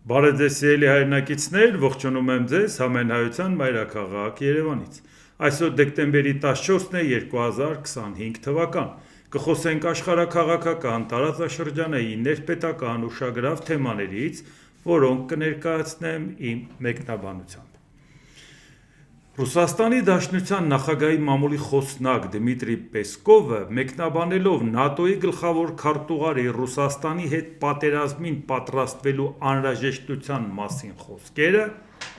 Բարև ձեզ սիրելի հայրենակիցներ, ողջունում եմ ձեզ Համենայության մայրաքաղաք Երևանից։ Այսօր դեկտեմբերի 14-ն է 2025 թվական։ Կխոսենք աշխարհաքաղաքական, տարածաշրջանային, ներպետական ուշագրավ թեմաներից, որոնք կներկայացնեմ իմ մեկնաբանությամբ։ Ռուսաստանի Դաշնության նախագահի մամուլի խոսնակ Դմիտրի Պեսկովը մեկնաբանելով ՆԱՏՕ-ի գլխավոր քարտուղարի Ռուսաստանի հետ պատերազմին պատրաստվելու անհրաժեշտության մասին խոսքերը,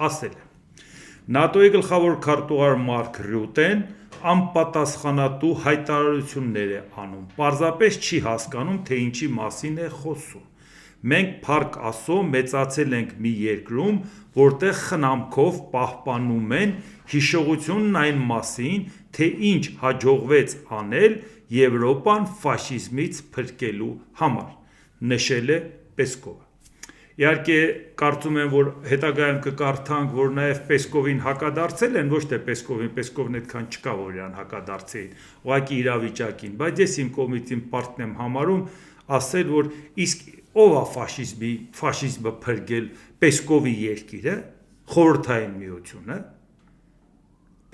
ասել է. ՆԱՏՕ-ի գլխավոր քարտուղար Մարկ Ռյուտեն անպատասխանատու հայտարարություններ է անում, պարզապես չի հասկանում, թե ինչի մասին է խոսում։ Մենք փառք Աստծո մեծացել ենք մի երկրում, որտեղ խնամքով պահպանում են հիշողությունն այն մասին, թե ինչ հաջողվեց անել Եվրոպան ֆաշիզմից փրկելու համար, նշել է Պեսկովը։ Իհարկե, կարծում եմ, որ հետագայում կկարդանք, որ նաև Պեսկովին հակադարձել են, ոչ թե Պեսկովին այդքան չկա, որ իրան հակադարձեին, ուղղակի իրավիճակին, բայց ես իմ կողմից իմ պարտքն եմ համարում ասել, որ իսկ ով է ֆաշիզմը փրկել Պեսկովի երկիրը, Խորհրդային Միությունը։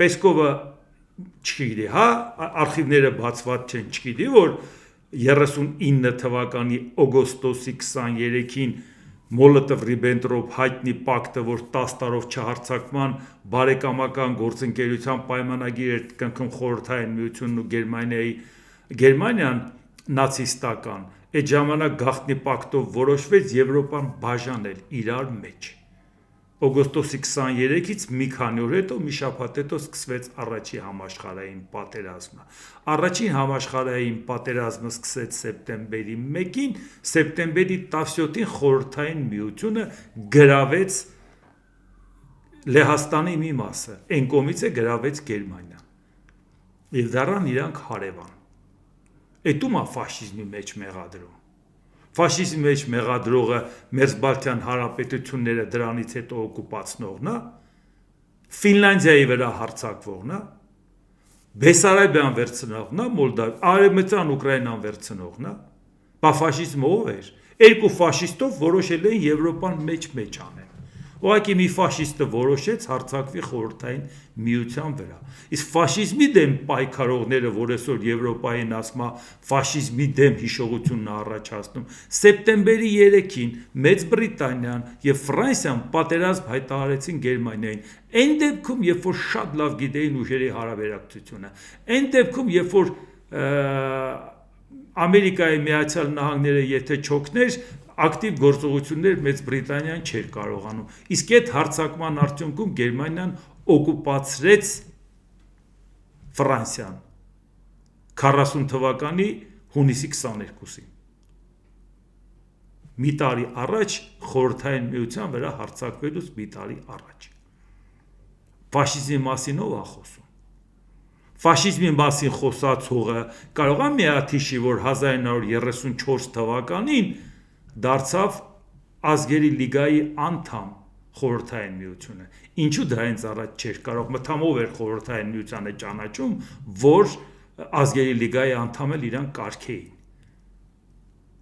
Պեսկովը չգիտի, հա, արխիվները բացված չեն, չգիտի, որ 39 թվականի օգոստոսի 23-ին Մոլոտով-Ռիբենտրոպ հայտնի պակտը, որ 10 տարով չհարձակման բարեկամական գործընկերության պայմանագիր էր կնքում Խորհրդային Միությունն ու Գերմանիան նացիստական, այդ ժամանակ գաղտնի պակտով որոշվեց Եվրոպան բաժանել իրար մեջ։ Օգոստոսի 23-ից մի քանի օր հետո, մի շաբաթ հետո սկսվեց առաջին համաշխարհային պատերազմը։ Առաջին համաշխարհային պատերազմը սկսեց սեպտեմբերի 1-ին, սեպտեմբերի 17-ին Խորհրդային Միությունը գրավեց Լեհաստանի մի մասը, այն կողմից է գրավեց Գերմանիան։ Եվ դառան իրանք հարևան։ Էդում է ֆաշիզմի մեջ մեղադրում։ Ֆաշիզմի մեջ մեղադրողը Մերձբալթյան հանրապետությունները դրանից հետո օկուպացնողն է, Ֆինլանդիայի վրա հարձակվողն է, Բեսարաբիան վերցնողն է, Արևմտյան Ուկրաինան վերցնողն է, բա ֆաշիզմը ով էր։ Երկու ֆաշիստով որոշել են Եվրոպան մեջ անել։ Ուղղակի մի ֆաշիստը որոշեց հարձակվի Խորհրդային Միության վրա։ Իսկ ֆաշիզմի դեմ պայքարողները, որ այսօր Եվրոպային ասма ֆաշիզմի դեմ հիշողությունն է առաջացնում, սեպտեմբերի 3-ին Մեծ Բրիտանիան եւ Ֆրանսիան պատերազմ հայտարարեցին Գերմանիային։ Այն դեպքում, երբ որ շատ լավ գիտեին ուժերի հարաբերակցությունը, այն դեպքում, երբ որ Ամերիկայի Միացյալ Նահանգները եթե չօգներ, ակտիվ գործողություններ Մեծ Բրիտանիան չէր կարողանում։ Իսկ այդ հարձակման արդյունքում Գերմանիան օկուպացրեց Ֆրանսիան 40 թվականի հունիսի 22-ին։ Մի տարի առաջ Խորհրդային Միության վրա հարձակվելուց մի տարի առաջ։ Ֆաշիզմի մասին ով է խոսում։ Ֆաշիզմի մասին խոսացողը կարող է միաթիշի, որ 1934 թվականին դարձավ Ազգերի լիգայի անդամ Խորհրդային Միությունը։ Ինչու դրանից առաջ չէր կարող, մտամով էր Խորհրդային Միությանը ճանաչում, որ Ազգերի լիգայի անդամ էլ իրան կարգեին։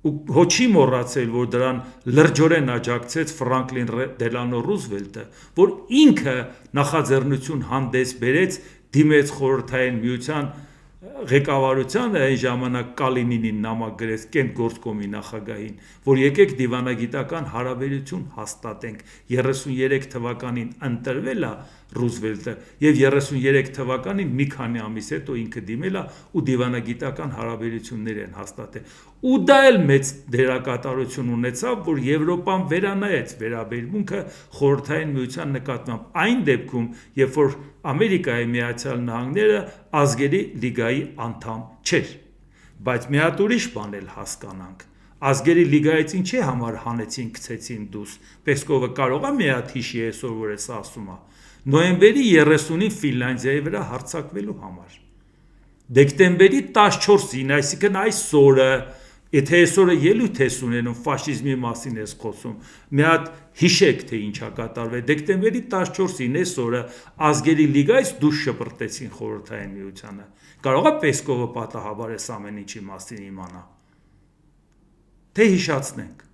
Ու հոչի մոռացել, որ դրան լրջորեն աջակցեց Ֆրանկլին Դելանո Ռուզվելտը, որ ինքը նախաձեռնություն հանդես բերեց դիմեց Խորհրդային Միության ղեկավարությանը, այն ժամանակ Կալինինին նամակ գրեց Կենտգործկոմի նախագահին, որ եկեք դիվանագիտական հարաբերություն հաստատենք։ 33 թվականին ընտրվել է Ռուզվելտը եւ 33 թվականին մի քանի ամիս հետո ինքը դիմել է ու դիվանագիտական հարաբերություններ են հաստատել։ Ու դա էլ մեծ դերակատարություն ունեցավ, որ Եվրոպան վերանայեց վերաբերմունքը Խորհրդային Միության նկատմամբ այն դեպքում, երբ որ Ամերիկայի Միացյալ Նահանգները Ազգերի լիգայի անդամ չէր։ Բայց մի հատ ուրիշ բան էլ հասկանանք։ Ազգերի լիգայից ինչի համար հանեցին, գցեցին դուրս։ Պեսկովը կարող է մի հատ հիշի այսօր, որ էս ասում է։ Նոյեմբերի 30-ին Ֆինլանդիայի վրա հարձակվելու համար։ Դեկտեմբերի 14-ին, այսինքն այսօրը, եթե այսօրը ելույթ ես ունենում ֆաշիզմի մասին ես խոսում, մի հատ հիշեք, թե ինչա կատարվել։ Դեկտեմբերի 14-ին այսօրը Ազգերի լիգայից դուրս շպրտեցին Խորհրդային Միությանը։ Կարող է Պեսկովը պատահաբար այս ամեն ինչի մասին իմանա։ Թե հիշացնենք։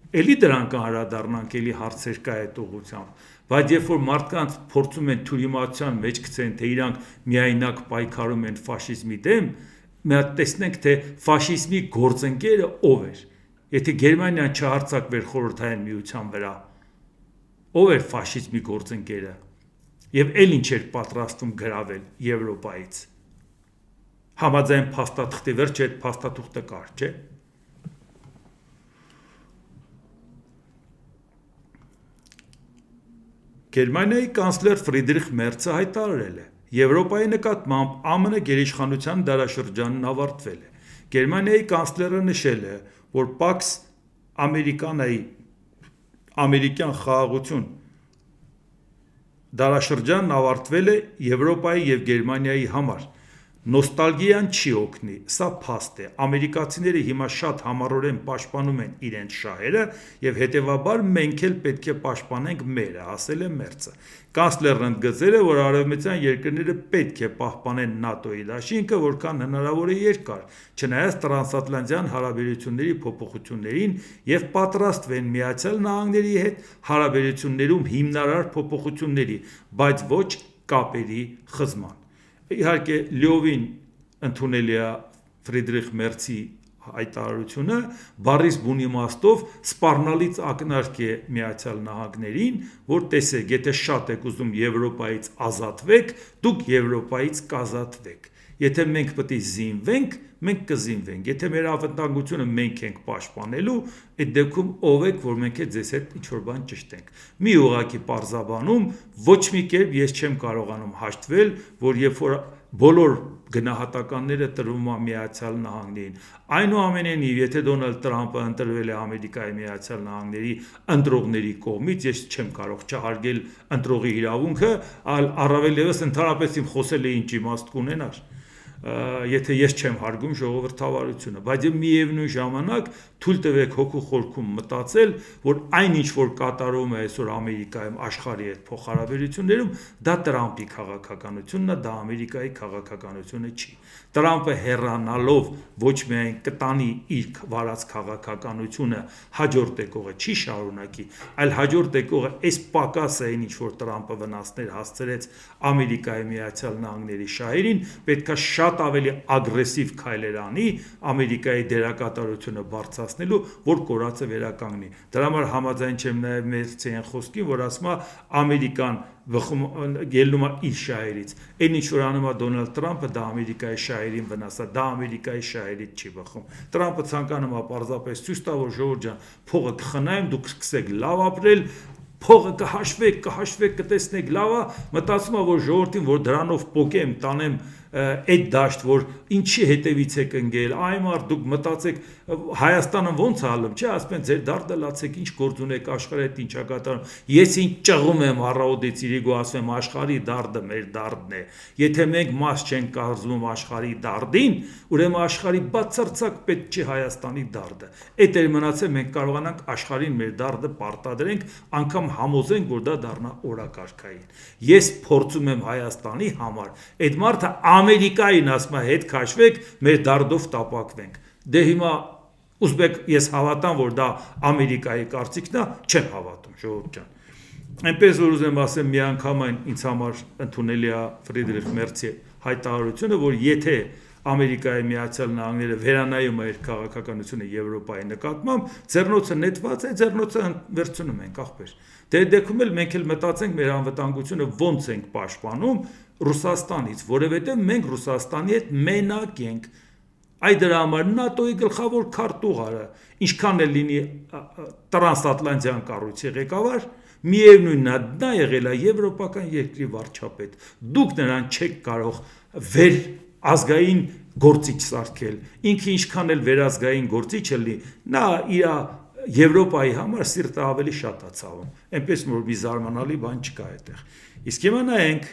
Էլի դրան կհարադառնանք, էլի հարցեր կա այդ ուղղությամբ, բայց երբ որ մարդկանց փորձում են թյուրիմացության մեջ գցեն, թե իրանք միայնակ պայքարում են ֆաշիզմի դեմ, մենք տեսնենք, թե ֆաշիզմի գործընկերը ով էր։ Եթե Գերմանիան չհարձակվեր խորհրդային միության վրա, ով էր ֆաշիզմի գործընկերը, եւ էլ ինչ էր պատրաստվում գրավել Եվրոպայից։ Համաձայն փաստաթղթի վերջը այդ փաստաթուղթը կար, չէ՞։ Գերմանիայի կանցլեր Ֆրիդրիխ Մերցը հայտարարել է. Եվրոպայի նկատմամբ ԱՄՆ գերիշխանության դարաշրջանն ավարտվել է։ Գերմանիայի կանցլերը նշել է, որ Pax Americanaի ամերիկյան խաղաղություն դարաշրջանն ավարտվել է Եվրոպայի և Գերմանիայի համար։ Նոստալգիան չի օգնի, սա փաստ է։ Ամերիկացիները հիմա շատ համառորեն պաշտպանում են իրենց շահերը և հետևաբար մենք էլ պետք է պաշտպանենք մերը, ասել է Մերցը։ Կանցլերն ընդգծել է, որ արևմտյան երկրները պետք է պահպանեն ՆԱՏՕ-ի դաշինքը որքան հնարավոր է երկար, չնայած տրանսատլանտյան հարաբերությունների փոփոխություններին և պատրաստվեն ԱՄՆ-ի հետ հարաբերություններում հիմնարար փոփոխությունների, բայց ոչ կապերի խզման։ Իհարկե լիովին ընդունելի է Ֆրիդրիխ Մերցի հայտարարությունը, բառից բուն իմաստով սպառնալից ակնարկ է ԱՄՆ-ին, որ տեսեք, եթե շատ եք ուզում Եվրոպայից ազատվեք, դուք Եվրոպայից կազատվեք։ Եթե մենք պետք է զինվենք, մենք կզինվենք։ Եթե մեր անվտանգությունը մենք ենք պաշտպանելու, այդ դեպքում ով եք, որ մենք ձեզ հետ ինչ-որ բան ճշտենք։ Մի ուղղակի պարզաբանում, ոչ մի կերպ ես չեմ կարողանում հաշտվել, որ երբ որ բոլոր գնահատականները տրվում է ԱՄՆ-ին, այնուամենայնիվ, եթե Դոնալդ Տրամպը ընտրվել է Ամերիկայի Միացյալ Նահանգների ընտրողների կողմից, ես չեմ կարող չհարգել ընտրողի իրավունքը, առավել ևս ընդհանրապես իմ խոսելը ինչ իմաստ կունենար, եթե ես չեմ հարգում ժողովրդավարությունը, բայց միևնույն ժամանակ թույլ տվեք հոգու խորքում մտածել, որ այն ինչ որ կատարվում է այսօր Ամերիկայում աշխարհի հետ փոխհարաբերություններում, դա Տրամպի քաղաքականությունն է, դա Ամերիկայի քաղաքականությունը չի։ Տրամպը հեռանալով ոչ միայն կտանի իր վարած քաղաքականությունը, հաջորդ եկողը չի շարունակի, այլ հաջորդ եկողը այս պակասը այն ինչ որ Տրամպը վնասներ հասցրեց Ամերիկայի Միացյալ Նահանգների շահերին, պետքա շատ ավելի ագրեսիվ քայլեր անի Ամերիկայի դերակատարությունը բարձրացնելու, որ կորածը վերականգնի։ Դրա համար համաձայն չեմ նաև Մերցի խոսքին, որ ասում է Ամերիկան ելնում է իր շահերից։ Այն ինչ որ անում է Դոնալդ Տրամպը, դա Ամերիկայի շահերին վնաս է, դա Ամերիկայի շահերից չի բխում։ Տրամպը ցանկանում է պարզապես ցույց տա, որ ժողովուրդ ջան, փողը կխնայեմ, դուք սկսեք լավ ապրել, փողը կհաշվեք, կտեսնեք լավ է, մտածում է, որ ժողովրդին, որ դրանով պոկեմ, տանեմ այդ դաշտ, որ ինչի հետևից եք ընկել, այ մարդ դուք մտածեք Հայաստանը ոնց է ալում, չէ, ասում են ձեր դարդը լացեք, ինչ գործ ունեք աշխարհի հետ ինչա կատարում։ Ես ինչ ճղում եմ առավոտից իրիկու ասում եմ աշխարհի դարդը մեր դարդն է։ Եթե մենք մաս չենք կազմում աշխարհի դարդին, ուրեմն աշխարհի բացարձակ պետք չի Հայաստանի դարդը։ Այդ էլ մնացել մենք կարողանանք աշխարհին մեր դարդը պարտադրենք, անգամ համոզենք, որ դա դառնա օրակարգային։ Ես փորձում եմ Հայաստանի համար, այդ մարդը Ամերիկային ասում է հետ քաշվեք, մեր դարդով տապակվենք։ Դե հիմա ուզբեք ես հավատամ, որ դա Ամերիկայի կարծիքն է, չեմ հավատում, ժողովուրդ ջան։ Այնպես որ ուզեմ ասեմ, միանգամայն ինձ համար ընդունելի է Ֆրիդրիխ Մերցի հայտարարությունը, որ եթե Ամերիկայի Միացյալ Նահանգները վերանայում է իր քաղաքականությունը Եվրոպայի նկատմամբ, ձեռնոցը նետված է, ձեռնոցը վերցնում ենք, ախպեր։ Դե դեպքում էլ մենք էլ մտածենք մեր անվտանգությունը ոնց ենք պաշտպանում Ռուսաստանից, որովհետև մենք Ռուսաստանի հետ մենակ ենք։ Այդ դրա համար ՆԱՏՕ-ի գլխավոր քարտուղարը, ինչքան էլ լինի տրանսատլանտյան կառույցի ղեկավար, միևնույնն է, նա եղել է եվրոպական երկրի վարչապետ։ Դուք նրան չեք կարող ազգային գործիչ սարքել, ինքը ինչքան էլ վերազգային գործիչ լինի, նա իր Եվրոպայի համար սիրտը ավելի շատ է ցավում, այնպես որ մի զարմանալի բան չկա այդտեղ։ Իսկ հիմա նայենք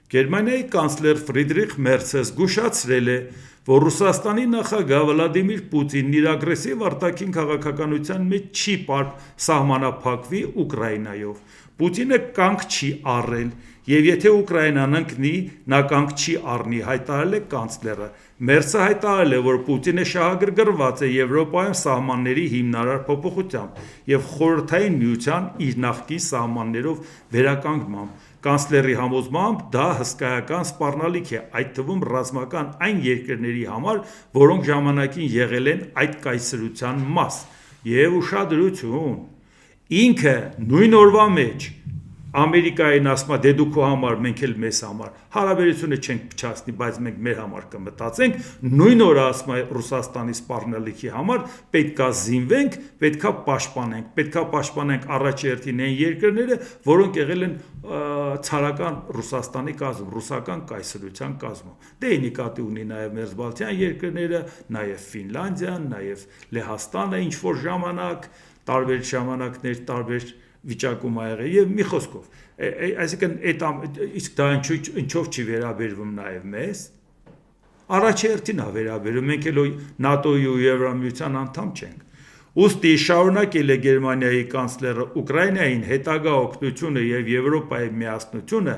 Գերմանիայի կանցլեր Ֆրիդրիխ Մերցը զգուշացրել է, որ Ռուսաստանի նախագահ Վլադիմիր Պուտինն իր ագրեսիվ արտաքին քաղաքականության մեջ չի սահմանափակվի Ուկրաինայով։ Պուտինը կանգ չի առել, եւ եթե Ուկրաինան ընկնի, նա կանգ չի առնի, հայտարարել է կանցլերը։ Մերցը հայտարարել է, որ Պուտինը շահագրգռված է Եվրոպայում սահմանների հիմնարար փոփոխությամբ եւ Խորհրդային Միության իր նախկին սահմաններով վերականգնմամբ։ Կանցլերի համոզմամբ դա հսկայական սպառնալիք է, այդ թվում ռազմական այն երկրների համար, որոնք ժամանակին եղել են այդ կայսրության մաս։ Եվ ուշադրություն, ինքը նույն օրվա մեջ Ամերիկային ասում է դե դու քո համար, մենք էլ մեզ համար հարաբերությունը չենք փչացնի, բայց մենք մեր համար կմտածենք, նույն օրը ասում է Ռուսաստանի սպառնալիքի համար պետքա զինվենք, պետքա պաշտպանենք առաջերտին այն երկրները, որոնք եղել են ցարական Ռուսաստանի կազմում, ռուսական կայսրության կազմում։ Դե նկատի ունի նաև Մերձբալթյան երկրները, նաև Ֆինլանդիան, նաև Լեհաստանը ինչ որ ժամանակ, տարբեր ժամանակներ, տարբեր վիճակում ա եղել եւ մի խոսքով այսինքն իսկ դա ինչով չի վերաբերվում նաեւ մեզ առաջերտին ա վերաբերում մենք էլ ՆԱՏՕ-ի ու Եվրամիության անդամ չենք ուստի շարունակել է Գերմանիայի կանցլերը Ուկրաինային հետագա օգնությունը եւ Եվրոպայի միասնությունը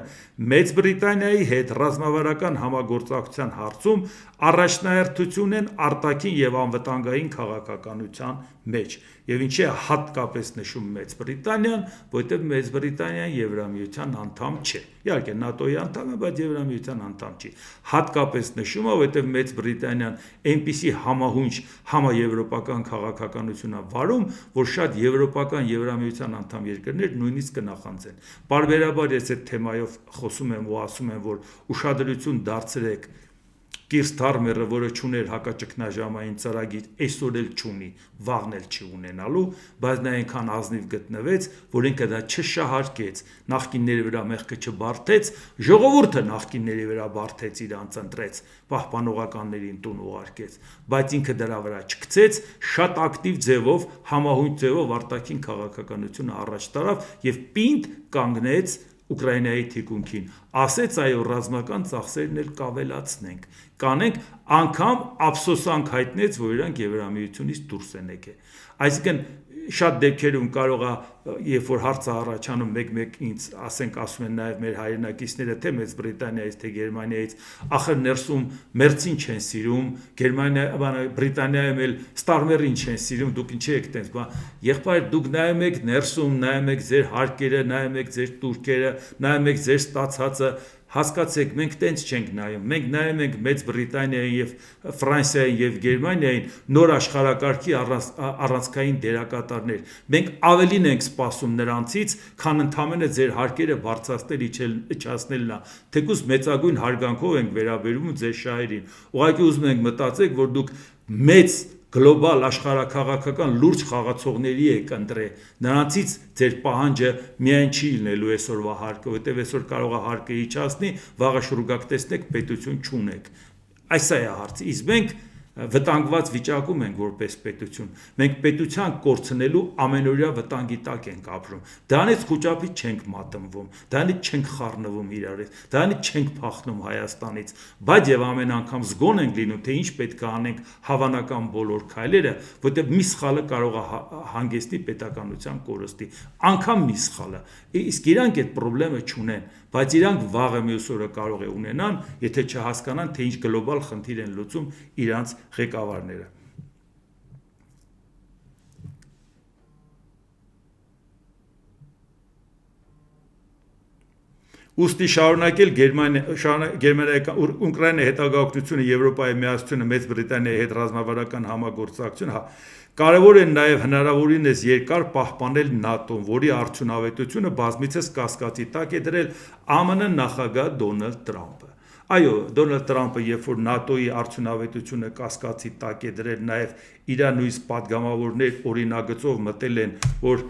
Մեծ Բրիտանիայի հետ ռազմավարական համագործակցության հարցում առաջնահերթություն են արտաքին եւ անվտանգային քաղաքականության մեջ եւ ինչի է հատկապես նշում Մեծ Բրիտանիան, որտեղ Մեծ Բրիտանիան Եվրամիության անդամ չէ։ Իհարկե ՆԱՏՕ-ի անդամ է, բայց Եվրամիության անդամ չի։ Հատկապես նշում է, որտեղ Մեծ Բրիտանիան այնպիսի համահունչ համաեվրոպական քաղաքականություն է վարում, որ շատ եվրոպական Եվրամիության անդամ երկրներ նույնիսկ կնախանձեն։ Բարբերաբար ես այդ թեմայով խոսում եմ ու ասում եմ, որ ուշադրություն դարձրեք Կիր Սթարմերը, որը չուներ հակաճգնաժամային ծրագիր, այսօր էլ չունի, վաղն էլ չի ունենալու, բայց նա այնքան ազնիվ գտնվեց, որ ինքը դա չշահարկեց, նախկինների վրա մեղքը չբարթեց, ժողովուրդը նախկինների վրա բարթեց, իրանց ընտրեց, պահպանողականներին տուն ուղարկեց, բայց ինքը դրա վրա չգցեց, շատ ակտիվ ձևով, համահունչ ձևով արտաքին քաղաքականությունը առաջ տարավ եւ պինդ կանգնեց Ուկրաինայի թիկունքին, ասեց այո ռազմական ծախսերն էլ կավելացնենք, կանենք անգամ ափսոսանք հայտնեց, որ իրանք Եվրամիությունից դուրս են եկել։ Այսինքն շատ դեպքերում կարող է, երբ որ հարցը առաջանում մեկ-մեկ ինձ ասենք ասում են նաև մեր հայրենակիցները, թե Մեծ Բրիտանիայից, թե Գերմանիայից, ախր ներսում մերձին չեն սիրում, Բրիտանիայում էլ Ստարմերին չեն սիրում, դուք ինչի եք տենց, եղբայր դուք նայում եք ներսում, նայում եք ձեր հարկերը, նայում եք ձեր տուրքերը, նայում եք ձեր ստացածը, հասկացեք, մենք տենց չենք նայում, մենք նայում ենք Մեծ Բրիտանիային եւ Ֆրանսիային եւ Գերմանիային նոր աշխարհակարգի առանցքային դերակատարներ։ Մենք ավելին ենք սպասում նրանցից, քան ընդամենը ձեր հարկերը բարձրացնել իջացնելն է։ Թեկուզ մեծագույն հարգանքով ենք վերաբերվում ձեր շահերին։ Ուղղակի ուզում ենք մտածեք, որ դուք մեծ գլոբալ աշխարհաքաղաքական լուրջ խաղացողների եք ընտրել, նրանցից ձեր պահանջը միայն չի լինելու այսօրվա հարկը, որտեղ այսօր կարող է հարկը իջացնի, վաղը շուրգակ տեսնեք պետություն չունեք։ Այս է հարցը, իսկ մենք վտանգված վիճակում ենք որպես պետություն, մենք պետության կորցնելու ամենօրյա վտանգի տակ ենք ապրում, դրանից խուճապից չենք մատնվում, դրանից չենք խառնվում իրար հետ, դրանից չենք փախնում Հայաստանից, բայց եւ ամեն անգամ զգոն ենք լինում, թե ինչ պետք է անենք հավանական բոլոր քայլերը, որտեղ մի սխալը կարող է հանգեցնի պետականության կորստի, անգամ մի սխալը, իսկ իրանք այդ խնդրեմը չունեն, բայց իրանք վաղը մյուս օրը կարող է ունենան, եթե չհասկանան, թե ինչ գլոբալ խնդիր են լուծում իրանց ղեկավարները։ Ուստի շարունակել Ուկրաինայի հետագա օգնությունը Եվրոպայի միասնությունը Մեծ Բրիտանիայի հետ ռազմավարական համագործակցությունը կարևոր է նաև հնարավորինս երկար պահպանել ՆԱՏՕ-ն, որի արդյունավետությունը բազմիցս կասկածի տակ է դրել ԱՄՆ նախագահ Դոնալդ Տրամպը։ Այո, Դոնալդ Տրամպը, երբ որ ՆԱՏՕ-ի արդյունավետությունը կասկածի տակ է դրել, նաև իր նույնիսկ պատգամավորներ օրինագծով մտել են, որ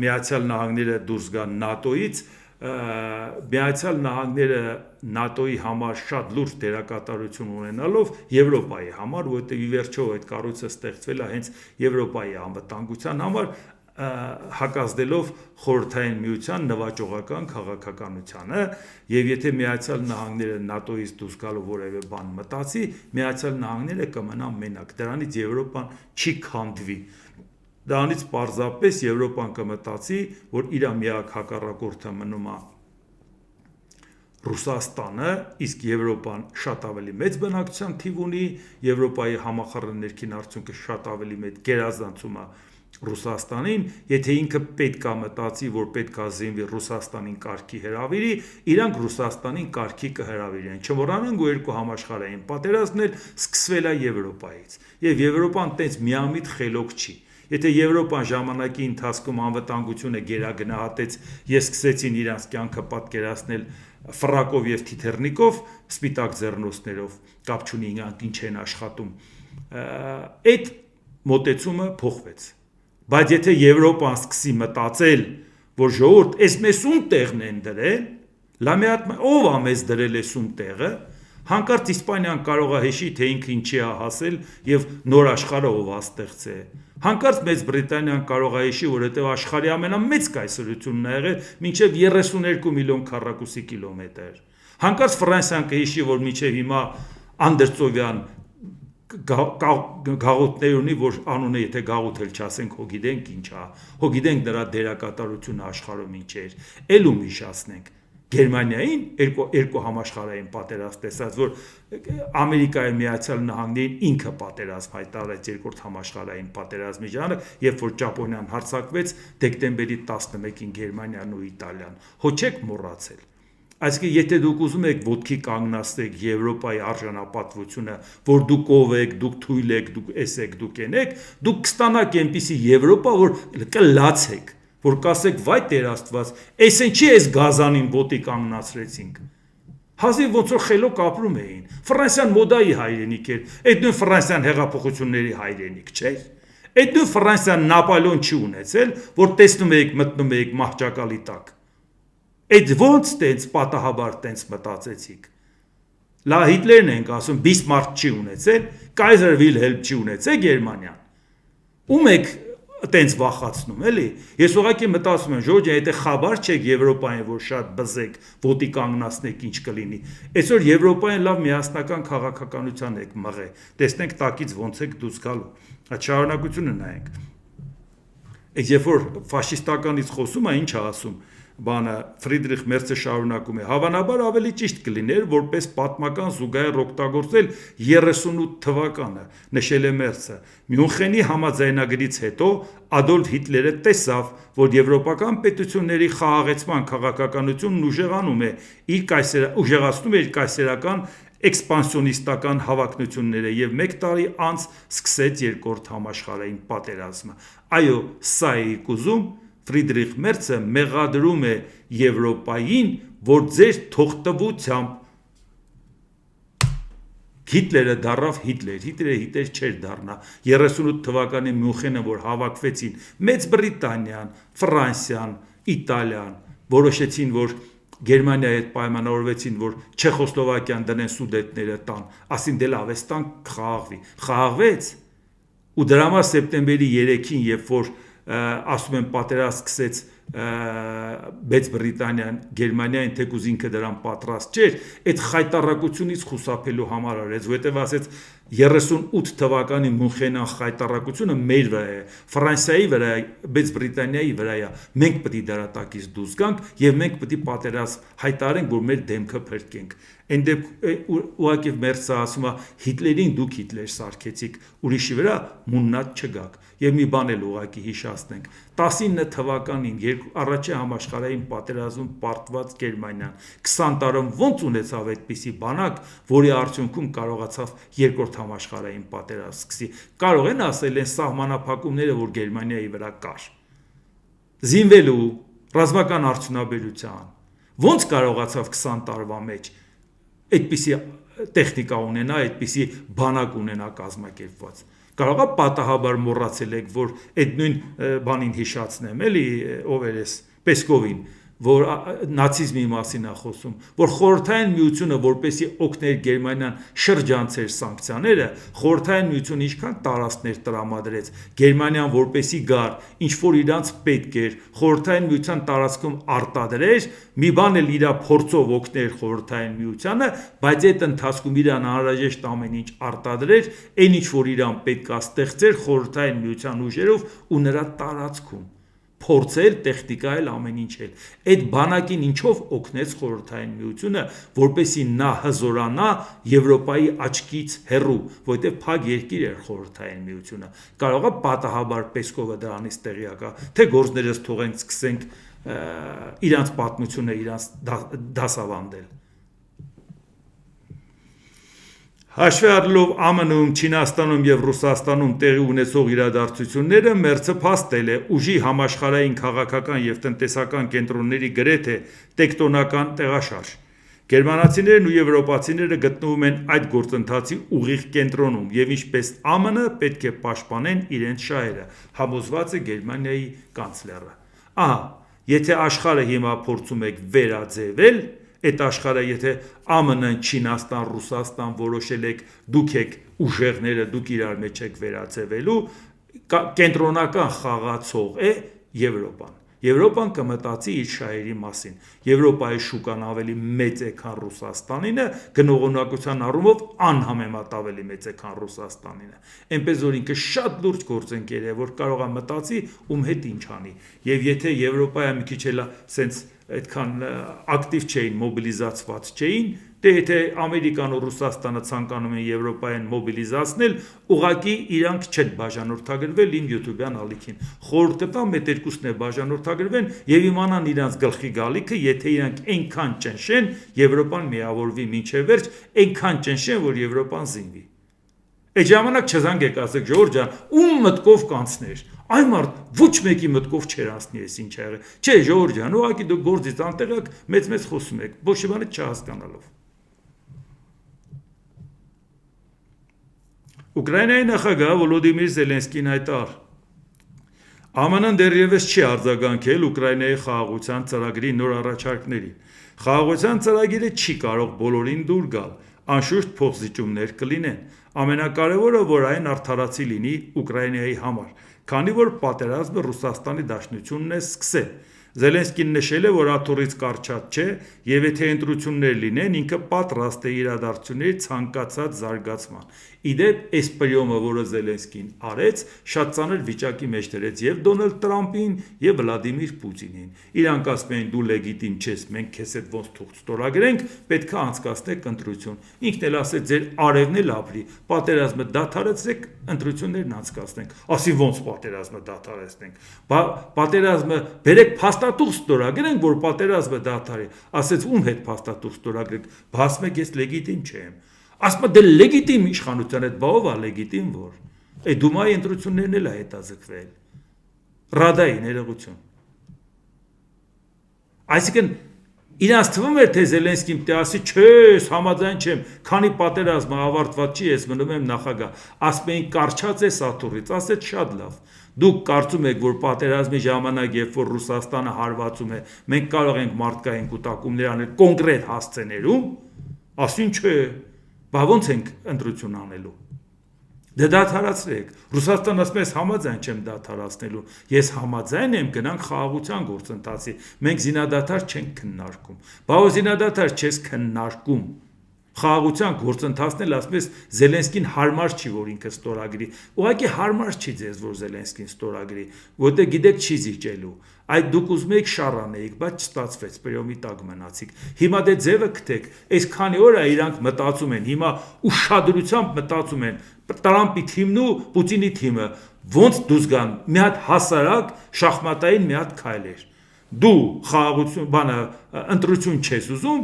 Միացյալ Նահանգները դուրս գան ՆԱՏՕ-ից, Միացյալ Նահանգները ՆԱՏՕ-ի համար շատ լուրջ դերակատարություն ունենալով Եվրոպայի համար, որտեղ ի վերջո այդ կառույցը ստեղծվել է հենց Եվրոպայի անվտանգության համար, հակազդելով խորհրդային միության նվաճողական քաղաքականությանը եւ եթե Միացյալ Նահանգները ՆԱՏՕ-ից դուրս գալու որևէ բան մտածի, Միացյալ Նահանգները կմնա մենակ, դրանից Եվրոպան չի քանդվի։ Դրանից պարզապես Եվրոպան կմտածի, որ իր միակ հակառակորդը մնում է Ռուսաստանը, իսկ Եվրոպան շատ ավելի մեծ բնակչության թիվ ունի, Եվրոպայի համախառն ներքին արդյունքը շատ ավելի մեծ գերազանցում է Ռուսաստանին, եթե ինքը պետք է մտածի, որ պետք է զինվի Ռուսաստանին կարգի հրավիրի, իրանք Ռուսաստանին կարգի կհրավիրեն։ Չմոռանանք, որ երկու համաշխարհային պատերազմն էլ սկսվել է Եվրոպայից, եւ Եվրոպան տենց միամիտ խելոք չի։ Եթե Եվրոպան ժամանակի ընթացքում անվտանգությունը գերագնահատեց, ես սկսեցին իրանց կյանքը պատկերացնել ֆրակով եւ թիթեռնիկով, սպիտակ ձեռնոցներով, կապ չունի ինքն ինչ են աշխատում։ Այդ մոտեցումը փոխվեց։ Բայց եթե Եվրոպան սկսի մտածել, որ ժողովուրդ, այս մեզ ում տեղն են դրել, լամիատ ով է մեզ դրել այս ում տեղը, հանկարծ Իսպանիան կարող է հիշի, թե ինքը ինչի է հասել եւ նոր աշխարհը ով է ստեղծել։ Հանկարծ Մեծ Բրիտանիան կարող է հիշի, որ հետո աշխարհի ամենամեծ կայսրությունն է եղել մինչև 32 միլիոն քառակուսի կիլոմետր։ Հանկարծ Ֆրանսիան կհիշի, որ մինչև հիմա անդերծովյան գաղութներ ունի, որ անունը եթե գաղութ էլ չասենք, հո գիտենք ինչ է, հո գիտենք նրա դերակատարությունը աշխարհում ինչ էր, էլ ում հիշացնենք։ Գերմանիային երկու համաշխարհային պատերազմ տեսած, որ Ամերիկայի Միացյալ Նահանգներին ինքը պատերազմ հայտարարեց երկրորդ համաշխարհային պատերազմի ժամանակ, երբ որ Ճապոնիան հարձակվեց դեկտեմբերի 11-ին Գերմանիան ու Իտալիան։ Հո չեք մոռացել։ Այսինքն եթե դուք ուզում եք ոտքի կանգնացնեք Եվրոպայի արժանապատվությունը, որ դուք ով եք, դուք թույլ եք, դուք էս եք, դուք են եք, դուք կստանաք այնպիսի Եվրոպա, որ կլացեք, որ կասեք վայ Տեր Աստված, այս ինչի էս գազանին ոտի կանգնացրեցինք։ Հազիվ ոնց որ խելոք ապրում էին։ Ֆրանսիան մոդայի հայրենիք էր, այդ նույն Ֆրանսիան հեղափոխությունների հայրենիք չէր։ Այդ նույն Ֆրանսիան Նապոլեոն չի ունեցել, որ տեսնում եք, մտնում եք մահճակալի տակ։ Այդ ոնց տենց պատահաբար տենց մտածեցիք։ Լա Հիտլերն ենք ասում, Բիսմարկ չի ունեցել, Կայզեր Վիլհելմ չի ունեցել Գերմանիան։ Ում եք տենց վախացնում, էլի։ Ես ուղղակի մտածում եմ, ժողովուրդ, եթե խաբար չեք Եվրոպային, որ շատ բզեք, ոտի կանգնացնեք ինչ կլինի։ Այսօր Եվրոպային լավ միասնական քաղաքականության եք մղե։ Տեսնենք տակից ոնց եք դուրս գալու։ Այդ շարունակությունը նայենք։ Երբ որ ֆաշիստականից խոսում է, ինչ է ասում։ Բանը Ֆրիդրիխ Մերցը շարունակում է. Հավանաբար ավելի ճիշտ կլիներ, որպես պատմական զուգահեռ օգտագործել 38 թվականը, նշել է Մերցը։ Մյունխենի համաձայնագրից հետո Ադոլֆ Հիտլերը տեսավ, որ եվրոպական պետությունների խաղաղեցման քաղաքականությունն ուժեղացնում է իր կայսերական էքսպանսիոնիստական հավակնությունները եւ 1 տարի անց սկսեց երկրորդ համաշխարհային պատերազմը։ Այո, սա է ուզում Ֆրիդրիխ Մերցը մեղադրում է Եվրոպային, որ ձեր թողտվությամբ Հիտլերը դառավ Հիտլեր չէր դառնա 38 թվականի Մյունխենը, որ հավաքվեցին Մեծ Բրիտանիան, Ֆրանսիան, Իտալիան, որոշեցին, որ Գերմանիայի հետ պայմանավորվեցին, որ Չեխոսլովակիան դնեն սուդետները տան, ասին դե լավ, էստան խաղաղվի։ Խաղաղվեց։ Ու դրա համար սեպտեմբերի 3-ին, երբ որ ասում են պատերազմ սկսեց Մեծ Բրիտանիան Գերմանիային, թեկուզ ինքը դրան պատրաստ չէր, այդ խայտառակությունից խուսափելու համար արեց, որովհետև ասեց 38 թվականի Մյունխենյան խայտառակությունը մեր վրա է, Ֆրանսիայի վրա է, Մեծ Բրիտանիայի վրա է, մենք պետք է դրա տակից դուրս գանք եւ մենք պետք է պատերազմ հայտարենք, որ մեր դեմքը փրկենք։ Այն ուղղակի Մերցը ասում է Հիտլերին դուք Հիտլեր սարքեցիք, ուրիշի վրա մուննատ չգաք։ Եվ մի բան էլ ուղղակի հիշացնենք 19 թվականին առաջին համաշխարհային պատերազմում պարտված Գերմանիան 20 տարում ոնց ունեցավ այդպիսի բանակ, որի արդյունքում կարողացավ երկրորդ համաշխարհային պատերազմ սկսի։ Կարող են ասել են սահմանափակումները, որ Գերմանիայի վրա կար։ Զինվելու ռազմական արդյունաբերության ոնց կարողացավ 20 տարվա մեջ այդպիսի տեխնիկա ունենա, այդպիսի բանակ ունենա կազմակերպված։ Կարող է պատահաբար մոռացել եք, որ այդ նույն բանին հիշացնեմ, էլի ով էր էս Պեսկովին, որ նացիզմի մասին է խոսում, որ խորհրդային միությունը որպեսի օգներ Գերմանիան շրջանցեր սանկցիաները, խորհրդային միությունը ինչքան տարածքներ տրամադրեց Գերմանիան որպեսի գար, ինչ որ իրանց պետք էր, խորհրդային միության տարածքում արտադրեր, մի բան էլ իր փորձով օգներ խորհրդային միությանը, բայց այդ ընթացքում իրան անհրաժեշտ ամեն ինչ արտադրեր, այն ինչ որ իրան պետք է ստեղծեր խորհրդային միության ուժերով ու նրա տարածքում փորձել, տեխնիկայել ամեն ինչ էլ։ Այդ բանակին ինչով օգնեց խորհրդային միությունը, որպեսի նա հզորանա Եվրոպայի աչքից հեռու, որտեղ փակ երկիր էր խորհրդային միությունը։ Կարող է պատահաբար Պեսկովը դրանից տեղյակ է, թե գործներս թողենք սկսենք իրանց պատմությունը իրանց դասավանդել։ Հաշվի առնելով ԱՄՆ-ում, Չինաստանում եւ Ռուսաստանում տեղի ունեցող իրադարձությունները, Մերցը փաստել է ուժի համաշխարհային քաղաքական եւ տնտեսական կենտրոնների գրեթե տեկտոնական տեղաշարժ։ Գերմանացիներն ու եվրոպացիները գտնվում են այդ գործընթացի ուղիղ կենտրոնում եւ ինչպես ԱՄՆ պետք է պաշտպանեն իրենց շահերը, համոզված է Գերմանիայի կանցլերը։ Ահա, եթե աշխարհը հիմա փորձում եք վերաձևել, այդ աշխարհը եթե ԱՄՆ-ն, Չինաստան, Ռուսաստան որոշել եք դուք եք ուժեղները, դուք իրար մեջ եք վերաձևելու, կենտրոնական խաղացող է Եվրոպան։ Եվրոպան կմտածի իր շահերի մասին։ Եվրոպայի շուկան ավելի մեծ է, քան Ռուսաստանինը, գնողունակության առումով անհամեմատ ավելի մեծ է, քան Ռուսաստանինը։ Այնպես որ ինքը շատ լուրջ գործընկեր է, որ կարող է մտածի ում հետ ինչ անի։ Եվ եթե Եվրոպայը մի քիչ էլ սենց այդքան ակտիվ չէին, մոբիլիզացված չէին, դե եթե Ամերիկան ու Ռուսաստանը ցանկանում են Եվրոպային մոբիլիզացնել, ուղղակի իրանք չեն բաժանորդագրվել իմ յութուբյան ալիքին։ Խորհուրդ կտամ այդ երկուսն է բաժանորդագրվեն եւ իմանան իրանց գլխի գալիքը, եթե իրանք այնքան ճնշեն, Եվրոպան միավորվի մինչեւ վերջ, այնքան ճնշեն, որ Եվրոպան զինվի։ Այդ ժամանակ չզանգեք ասեք Ժորժ ջան, ում մտքով կանցներ։ Այն մարդ ոչ մեկի մտքով չեր անցնի այս ինչ եղել։ Չէ, Ժորժ ջան, ուղղակի դուք գործից անտեղակ մեծ խոսում եք, ոչ մի բան չհասկանալով։ Ուկրաինայի նախագահ Վոլոդիմիր Զելենսկին հայտար. ԱՄՆ-ն դեռևս չի արձագանքել Ուկրաինայի խաղաղության ծրագրի նոր առաջարկներին։ Խաղաղության ծրագիրը չի կարող բոլորին դուր գալ, անշուշտ փոխզիջումներ կլինեն։ Ամենակարևորը, որ այն արդարացի լինի Ուկրաինայի համար, քանի որ պատերազմը Ռուսաստանի Դաշնությունն է սկսել։ Զելենսկին նշել է, որ աթոռից կարճած չէ, եւ եթե ընտրություններ լինեն, ինքը պատրաստ է իրադարձությունների ցանկացած զարգացման։ Իդեպ, այս պրյոմը, որը Զելենսկին արեց, շատ ծանր վիճակի մեջ դրեց եւ Դոնալդ Տրամփին եւ Վլադիմիր Պուտինին։ Իրանք ասում են դու լեգիտիմ չես, մենք քեզ հետ ոնց թուղթ ստորագրենք, պետք է անցկացնեք ընտրություն։ Ինքն էլ ասեց ձեր արևն էլ ապրի, պատերազմը դադարեցեք, ընտրություններն անցկացնենք։ Ասի ոնց պատերազմը դադարեցնենք։ Պատերազմը բերեք փաստաթուղթ ստորագրենք, որ պատերազմը դադարի։ Ասեց ում հետ փաստաթուղթ ստորագրենք։ Բասում եք ես լեգիտիմ չեմ։ Ասում դե լեգիտիմ իշխանության հետ բավով է լեգիտիմ որ։ Այդ դումայի ընտրություններն էլ է հետաձգվել։ Ռադայի ներողություն։ Այսինքն իրանց թվում էր թե Զելենսկին պետք է ասի, չէ, համաձայն չեմ, քանի պատերազմը ավարտված չի, ես մնում եմ նախագահ։ Ասում էին կարճած է աթոռից, ասեց շատ լավ։ Դուք կարծում եք, որ պատերազմի ժամանակ, երբ որ Ռուսաստանը հարվածում է, մենք կարող ենք մարդկային կուտակումներ անել կոնկրետ հասցեներում, ասին չէ, բա ոնց ենք ընտրություն անելու։ Դե դադարացրեք։ Ռուսաստանը ասում է համաձայն չեմ դադարացնելու։ Ես համաձայն եմ գնանք խաղաղության գործընթացի։ Մենք զինադադար չենք քննարկում։ Բա ո զինադադար չես քննարկում։ Խաղաղության գործընթացն էլ ասում ես Զելենսկին հարմար չի, որ ինքը ստորագրի։ Ուղղակի հարմար չի ձեզ, որ Զելենսկին ստորագրի, որտեղ գիտեք չի զիջելու։ Այդ դուք ուզում եք շարանեիք, բայց չստացվեց, պրյոմի տակ մնացիք։ Հիմա դե ձևը գտեք, այս քանի օր է իրանք մտածում են, հիմա ուշադրությամբ մտածում են Տրամփի թիմն ու Պուտինի թիմը ոնց դուրս գան։ Մի հատ հասարակ շախմատային մի հատ քայլ էր։ Դու խաղաղություն բանը ընտրություն չես ուզում,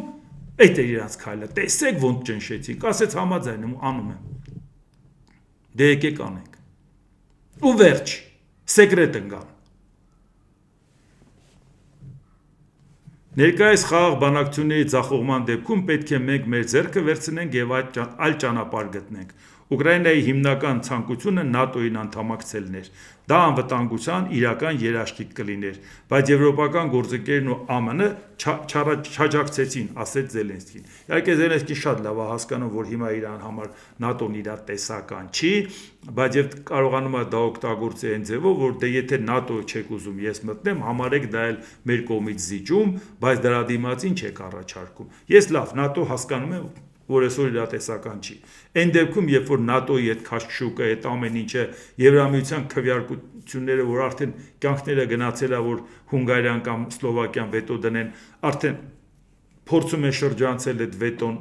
այդ է իրանց քայլը։ Տեսեք ոնց ճնշեցիք, ասեց համաձայն եմ անում եմ։ Դե եկեք անենք։ Ու վերջ, սեկրետ ընկան։ Ներկայիս խաղաղ բանակցությունների ձախողման դեպքում պետք է մենք մեր ձեռքը վերցնենք եւ այլ ճանապարհ գտնենք։ Ուկրաինայի հիմնական ցանկությունը ՆԱՏՕ-ին անդամակցելն էր։ Դա անվտանգության իրական երաշխիք կլիներ, բայց եվրոպական գործընկերներն ու ԱՄՆ չաջակցեցին, ասեց Զելենսկին։ Իհարկե Զելենսկին շատ լավ է հասկանում, որ հիմա իրան համար ՆԱՏՕ-ն իր տեսական չի, բայց եւ կարողանում է դա օգտագործել այն ձևով, որ դե եթե ՆԱՏՕ չեք ուզում ես մտնեմ, համարեք դա էլ մեր կողմից զիջում, բայց դրա դիմացին չեք առաջարկում։ Ես լավ ՆԱՏՕ հասկանում եմ, որ այսօր իրատեսական չի։ Այն դեպքում, երբ որ ՆԱՏՕ-ի այդ քաշքշուկը, այդ ամեն ինչը, Եվրամիության քվեարկությունները, որ արդեն կյանքները գնացել է, որ Հունգարիան կամ Սլովակիան վետո դնեն, արդեն փորձում են շրջանցել այդ վետոն,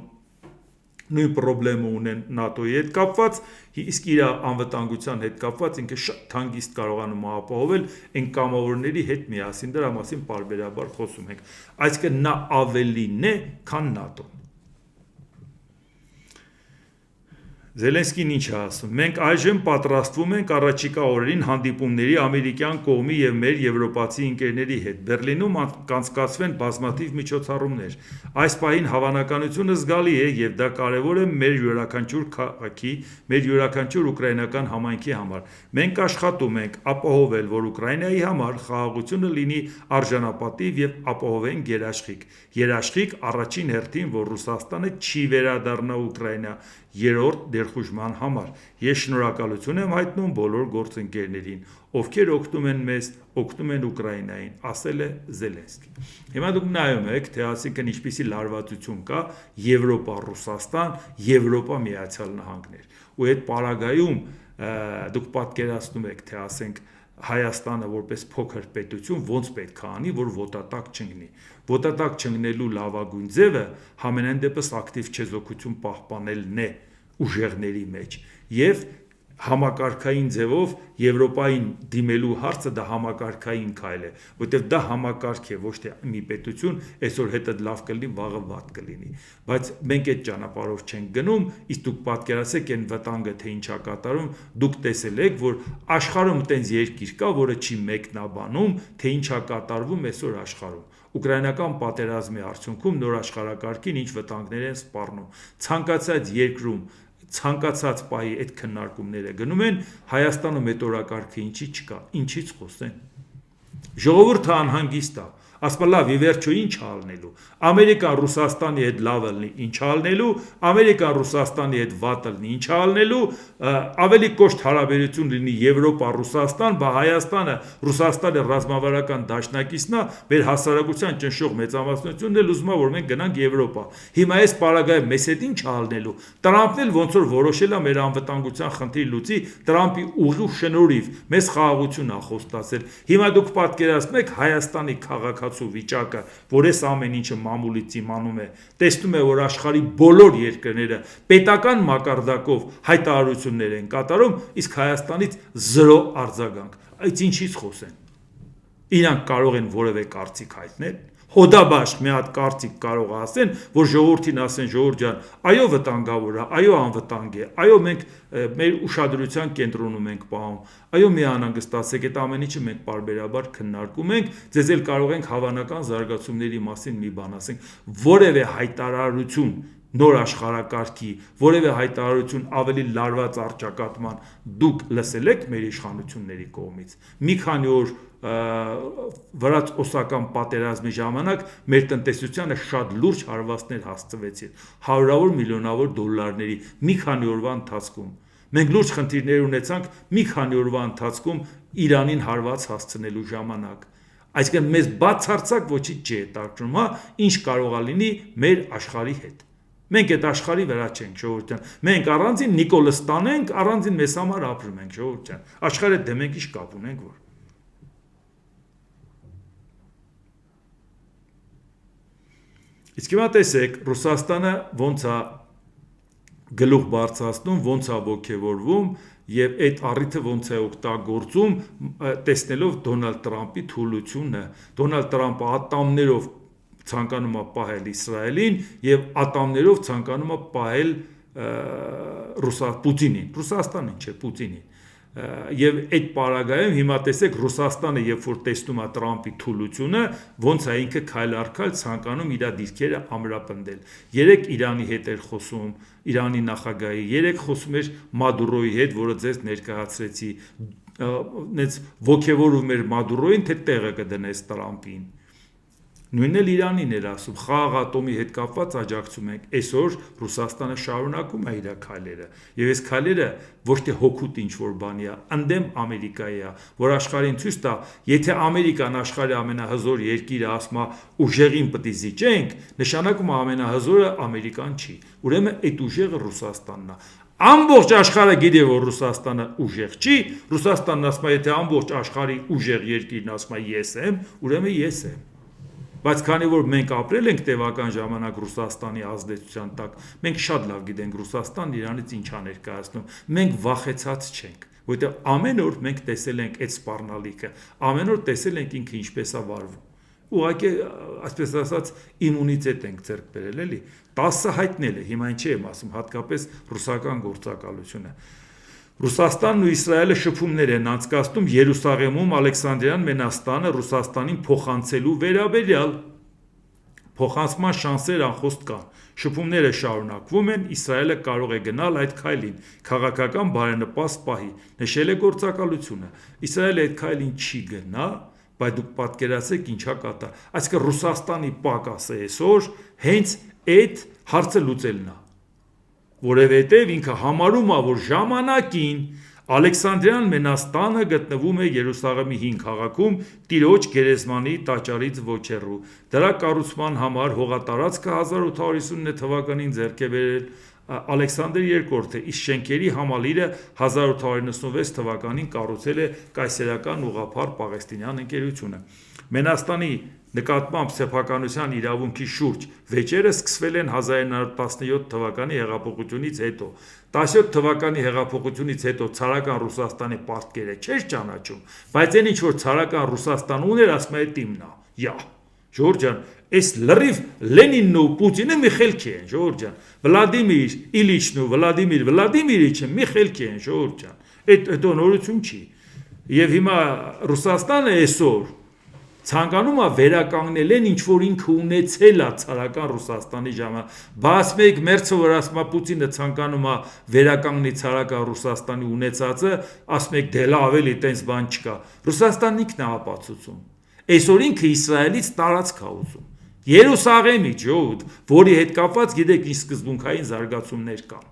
նույն պրոբլեմը ունեն ՆԱՏՕ-ի հետ կապված, իսկ իր անվտանգության հետ կապված ինքը շատ հանգիստ կարողանում է ապահովել այն կամավորների հետ միասին, դրա մասին պարբերաբար խոսում ենք։ Այսինքն նա ավելին է, քան ՆԱՏՕ-ն։ Զելենսկին ինչ է ասում։ Մենք այժմ պատրաստվում ենք առաջիկա օրերին հանդիպումների ամերիկյան կողմի եւ մեր եվրոպացի ընկերների հետ։ Բերլինում կանցկացվեն բազմաթիվ միջոցառումներ։ Այս պահին հավանականությունը զգալի է եւ դա կարեւոր է մեր յուրաքանչյուր քաղաքի, մեր յուրաքանչյուր ուկրաինական համայնքի համար։ Մենք աշխատում ենք ապահովել, որ Ուկրաինայի համար խաղաղությունը լինի արժանապատիվ եւ ապահովենք երաշխիք։ Երաշխիք առաջին հերթին, որ Ռուսաստանը չի վերադառնա Ուկրաինա երրորդ ներխուժման համար։ Ես շնորհակալություն եմ հայտնում բոլոր գործընկերներին, ովքեր օգնում են մեզ, օգնում են Ուկրաինային, ասել է Զելենսկին։ Հիմա դուք նայում եք, թե այսինքն ինչպիսի լարվածություն կա Եվրոպա-Ռուսաստան, Եվրոպա-Միացյալ Նահանգներ։ Ու այդ պարագայում դուք պատկերացնում եք, թե ասենք Հայաստանը որպես փոքր պետություն ոնց պետք է անի, որ ոտատակ չընկնի։ Ոտատակ չընկնելու լավագույն ձևը համենայն դեպս ակտիվ չեզոքություն պահպանելն է ուժեղների մեջ եւ համակարգային ձևով Եվրոպային դիմելու հարցը դա համակարգային քայլ է, որտեղ դա համակարգ է, ոչ թե մի պետություն, այսօր հետը լավ կլինի, վաղը վատ կլինի, բայց մենք այդ ճանապարհով չենք գնում, իսկ դուք պատկերացեք այն վտանգը թե ինչա կատարում, դուք տեսել եք, որ աշխարհում տենց երկիր կա, որը չի մեկնաբանում, թե ինչա կատարվում այսօր աշխարհում։ Ուկրաինական պատերազմի արդյունքում նոր աշխարհակարգին ինչ վտանգներ են սպառնում։ Ցանկացած երկրում ցանկացած պահի այդ քննարկումները գնում են, Հայաստանում այդ օրակարգը ինչի չկա, ինչից խոսեն։ Ժողովուրդը անհանգիստ է, ասում լավ, ի վերջո ինչ ալնելու։ Ամերիկան Ռուսաստանի հետ լավը լինի, ինչ ալնելու, Ամերիկան Ռուսաստանի հետ վատը լինի, ինչ ալնելու, ավելի կոշտ հարաբերություն լինի Եվրոպա-Ռուսաստան, բա Հայաստանը Ռուսաստանի ռազմավարական դաշնակիցն է, մեր հասարակության ճնշող մեծամասնությունն էլ ուզում է, որ մենք գնանք Եվրոպա։ Հիմա այս պարագայում մեզ հետ ինչ ալնելու։ Տրամպն էլ ոնց որ որոշել է մեր անվտանգության խնդիր լուծի, Տրամպի ուղիղ շնորհիվ մեզ խաղաղություն է խոստացել։ Հիմա դուք պատկերացնում եք Հայաստանի քաղաքացու վիճակը, որ այս ամեն ինչը մամուլից իմանում է, տեսնում է, որ աշխարհի բոլոր երկրները պետական մակարդակով հայտարարություններ են կատարում, իսկ Հայաստանից 0 արձագանք։ Այդ ինչից խոսեն։ Իրանք կարող են որևէ կարծիք հայտնել։ Հոդաբաշխ մի հատ կարծիք կարող ասեն, որ ժողովրդին ասեն, ժողովուրդ ջան, այո վտանգավոր է, այո անվտանգ է, այո մենք մեր ուշադրության կենտրոնում ենք պահում, այո մի անհանգստացեք, այդ ամեն ինչը մենք պարբերաբար քննարկում ենք, ձեզ էլ կարող ենք հավանական զարգացումների մասին մի բան ասենք, որևէ հայտարարություն նոր աշխարհակարգի, որևէ հայտարարություն ավելի լարված առճակատման դուք լսել եք մեր իշխանությունների կողմից։ Մի քանի օր վրաց-օսական պատերազմի ժամանակ մեր տնտեսությանը շատ լուրջ հարվածներ հասցվեցին, հարյուրավոր միլիոնավոր դոլարների մի քանի օրվա ընթացքում։ Մենք լուրջ խնդիրներ ունեցանք մի քանի օրվա ընթացքում Իրանին հարված հասցնելու ժամանակ։ Այսինքն մեզ բացարձակ ոչինչ չի հետաքրքրում, հա, ինչ կարող է լինի մեր աշխարհի հետ։ Մենք այդ աշխարհի վրա չենք, ժողովուրդ ջան։ Մենք առանձին Նիկոլստան ենք, առանձին մեզ համար ապրում ենք, ժողովուրդ ջան։ Աշխարհի հետ դե մենք ինչ կապ ունենք, որ։ Իսկ հիմա տեսեք, Ռուսաստանը ոնց է գլուխ բարձրացնում, ոնց է ոգևորվում եւ այդ առիթը ոնց է օգտագործում, տեսնելով Դոնալդ Տրամպի թուլությունը։ Դոնալդ Տրամպը ատամներով ցանկանում է պահել Իսրայելին եւ ատամներով ցանկանում է պահել Պուտինին, Ռուսաստանին չէ, Պուտինին։ Եվ այդ պարագայում հիմա տեսեք Ռուսաստանը երբ որ տեսնում է Տրամպի թուլությունը, ոնց է ինքը քայլ առ քայլ ցանկանում իր դիրքերը ամրապնդել։ Երեք Իրանի հետ էր խոսում, Իրանի նախագահի, երեք խոսում էր Մադուրոյի հետ, որը ձեզ ներկայացրեցի, նենց ոգևորում էր Մադուրոյին, թե տեղը կդնես Տրամպին։ Նույնն էլ Իրանին էր ասում, խաղաղ ատոմի հետ կապված աջակցում ենք։ Այսօր Ռուսաստանը շարունակում է իր քայլերը, եւ այս քայլերը ոչ թե հոգուտ ինչ-որ բանի է, ընդդեմ Ամերիկայի է, որ աշխարհին ցույց տա, եթե Ամերիկան աշխարհի ամենահզոր երկիրը ասում է ուժեղին պետք է զիջենք, նշանակում է ամենահզորը Ամերիկան չի։ Ուրեմն այդ ուժեղը Ռուսաստանն է։ Ամբողջ աշխարհը գիտի, որ Ռուսաստանը ուժեղ չի, Ռուսաստանն ասում է, եթե ամբողջ աշխարհի ուժեղ երկիրն ասում է ես եմ, ուրեմն ես եմ։ Բայց քանի որ մենք ապրել ենք տևական ժամանակ Ռուսաստանի ազդեցության տակ, մենք շատ լավ գիտենք Ռուսաստանն Իրանից ինչ է ներկայացնում։ Մենք վախեցած չենք, որովհետև ամեն օր մենք տեսել ենք այդ սպառնալիքը, ամեն օր տեսել ենք ինքը ինչպես է վարվում։ Ուղղակի, այսպես ասած, իմունիտետ ենք ձեռք բերել, էլի։ 10-ը հայտնել է, հիմա ինչի եմ ասում, հատկապես ռուսական գործակալությունը։ Ռուսաստանն ու Իսրայելը շփումներ են անցկացնում Երուսաղեմում Ալեքսանդրյան Մենաստանը Ռուսաստանին փոխանցելու վերաբերյալ։ Փոխանցման շանսեր անխոստ կան։ Շփումները շարունակվում են, Իսրայելը կարող է գնալ այդ քայլին, քաղաքական բարենպաստ պահի, նշել է գործակալությունը։ Իսրայելը այդ քայլին չի գնա, բայց դուք պատկերացրեք ինչա կատա։ Այսինքն Ռուսաստանի պակասը այսօր հենց այդ հարցը լուծելն է, որովհետև ինքը համարում է, որ ժամանակին Ալեքսանդրյան Մենաստանը գտնվում է Երուսաղեմի հին քաղաքում Տիրոջ գերեզմանի տաճարից ոչ հեռու։ Դրա կառուցման համար հողատարածքը 1859 թվականին ձեռք է բերել Ալեքսանդր II-ը, իսկ շենքերի համալիրը 1896 թվականին կառուցել է կայսերական ուղղափառ Պաղեստինյան ընկերությունը։ Մենաստանի նկատմամբ սեփականության իրավունքի շուրջ վեճերը սկսվել են 1917 թվականի հեղափոխությունից հետո։ 17 թվականի հեղափոխությունից հետո ցարական Ռուսաստանի պարտքերը չէր ճանաչում, բայց այն ինչ որ ցարական Ռուսաստան ուներ, ասում է տիմնա։ Յա, Ժորժ ջան, այս լրիվ Լենինն ու Պուտինը մի խելքի են, Ժորժ ջան։ Վլադիմիր Իլիչն ու Վլադիմիր Վլադիմիրիչը մի խելքի են, Ժորժ ջան։ Այդ նորություն չի։ Եվ հիմա Ռուսաստանը այսօր ցանկանում է վերականգնել են ինչ որ ինքը ունեցել է ցարական Ռուսաստանի ժամանակ։ Բաց մեկ մերձը որ ասում է Պուտինը ցանկանում է վերականգնել ցարական Ռուսաստանի ունեցածը, ասում եք դե լավ էլի տենց բան չկա։ Ռուսաստանն ինքն է ապացուցում։ Այսօր ինքը Իսրայելից տարածք է ուզում։ Երուսաղեմի ջոդ, որի հետ կապված գիտեք ինչ սկզբունքային զարգացումներ կան։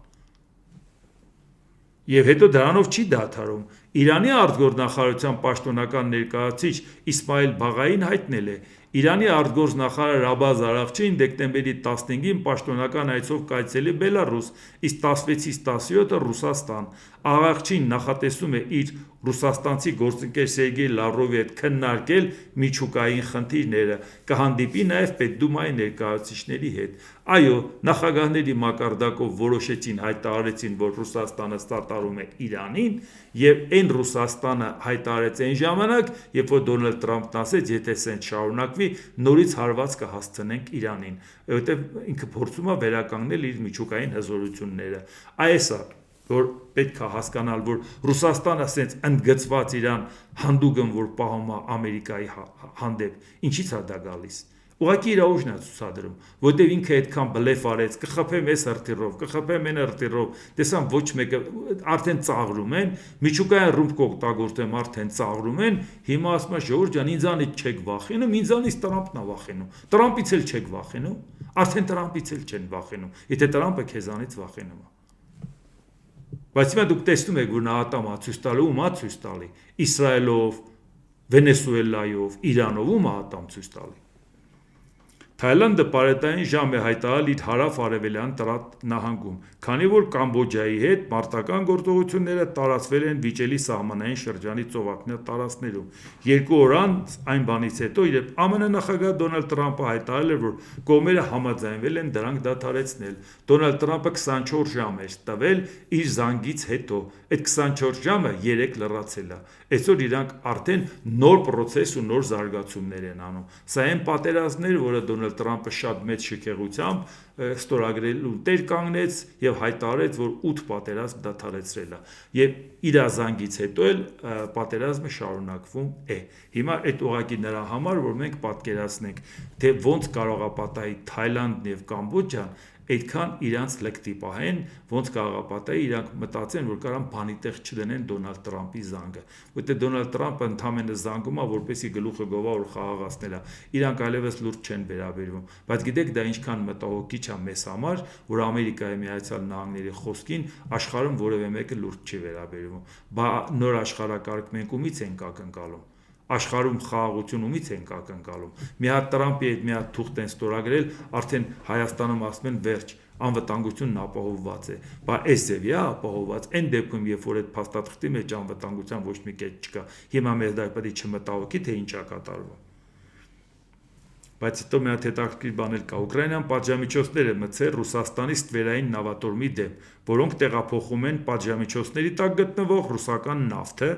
Եվ հետո դրանով չի դադարում։ Իրանի արտգործնախարարության պաշտոնական ներկայացուցիչ Իսմայիլ Բաղային հայտնել է. Իրանի արտգործնախարար Աբբաս Արաղչին դեկտեմբերի 15-ին պաշտոնական այցով կայցելի Բելարուս, իսկ 16-ից 17-ը Ռուսաստան։ Արաղչին նախատեսում է իր ռուսաստանցի գործընկեր Սերգեյ Լավրովի հետ քննարկել միջուկային խնդիրները, կհանդիպի նաև Պետդումայի ներկայացուցիչների հետ։ Այո, նախագահների մակարդակով որոշեցին հայտարարեցին, որ Ռուսաստանը սատարում է Իրանին, եւ այն Ռուսաստանը հայտարարեց այն ժամանակ, երբ որ Դոնալդ Տրամպն ասեց, եթե սենց շարունակվի, նորից հարված կհասցնենք Իրանին, որովհետեւ ինքը փորձում է վերականգնել իր միջուկային հզորությունները։ Այս է որ պետք է հասկանալ, որ Ռուսաստանը ասենց ընդգծված իրան հանդուգն որ պահում է Ամերիկայի հանդեպ, ինչից է դա գալիս։ Ուղղակի իր ուժն է ցուցադրում, որտեվ ինքը այդքան բլեֆ արեց, կխփեմ այս հրթիռով, կխփեմ այն հրթիռով, տեսամ ոչ մեկը արդեն ծաղրում են, միջուկային ռումբ կօգտագործեմ, արդեն ծաղրում են, հիմա ասում է Ժորժ ջան, ինձանից չեք վախենում, ինձանից Տրամպն է վախենում։ Տրամպից էլ չեք վախենում, արդեն Տրամպից էլ չեն վախենում, եթե Տրամպը քեզանից վախենում է։ Բայց հիմա դուք տեսնում եք, որ նա ատամա ցույց տալու ումա ցույց տալի Իսրայելով, Վենեսուելայով, Իրանով ումա ատամ ցույց տալի։ Թայլանդը պարետային ժամ է հայտարարել իր հարավ-արևելյան նահանգում, քանի որ Կամբոջայի հետ մարտական գործողությունները տարածվել են վիճելի սահմանային շրջանի ծովափնյա տարածքներում։ 2 օր անց այն բանից հետո, երբ ԱՄՆ նախագահ Դոնալդ Տրամպը հայտարարել էր, որ կողմերը համաձայնվել են դրանք դադարեցնել, Դոնալդ Տրամպը 24 ժամ էր տվել իր զանգից հետո, այդ 24 ժամը 3 լրացել է։ Այսօր իրանք արդեն նոր process ու նոր զարգացումներ են անում։ Սա այն պատերազմներ, որը Դոնալդ Դոնալդ Տրամպը շատ մեծ շքեղությամբ ստորագրելու տեր կանգնեց եւ հայտարարեց, որ 8 պատերազմ դադարեցրել է եւ իր զանգից հետո էլ պատերազմը շարունակվում է։ Հիմա այդ ուղղակի նրա համար, որ մենք պատկերացնենք, թե ոնց կարող է պատահի Թայլանդն եւ Կամբոջան այդքան իրանց լկտի պահեն, ոնց կարող է պատահի իրանք մտածեն, որ կարան բանի տեղ չդնեն Դոնալդ Տրամպի զանգը, որտեղ Դոնալդ Տրամպը ընդամենը զանգում է, որպեսի գլուխը գովա որ խաղաղացնել է, իրանք այլևս լուրջ չեն վերաբերվում, բայց գիտեք դա ինչքան մտահոգիչ է մեզ համար, որ Ամերիկայի Միացյալ Նահանգների խոսքին աշխարհում որևէ մեկը լուրջ չի վերաբերվում, բա նոր աշխարհակարգ մենք ումից ենք ակնկալում, աշխարհում խաղաղություն ումից ենք ակնկալում, մի հատ Տրամպի հետ մի հատ թուղթ են ստորագրել, արդեն Հայաստանում ասում են վերջ, անվտանգությունն ապահովված է, բա այս ձևի է ապահովված, այն դեպքում երբ որ այդ փաստաթղթի մեջ անվտանգության ոչ մի կետ չկա, հիմա մեզ դա պետք է չմտահոգի, թե ինչ է կատարվում։ Բայց հետո մի հատ հետաքրքիր բան էլ կա, Ուկրաինան պատժամիջոցներ է մտցել Ռուսաստանի ստվերային նավատորմի դեմ, որոնք տեղափոխում են պատժամիջոցների տակ գտնվող ռուսական նավթը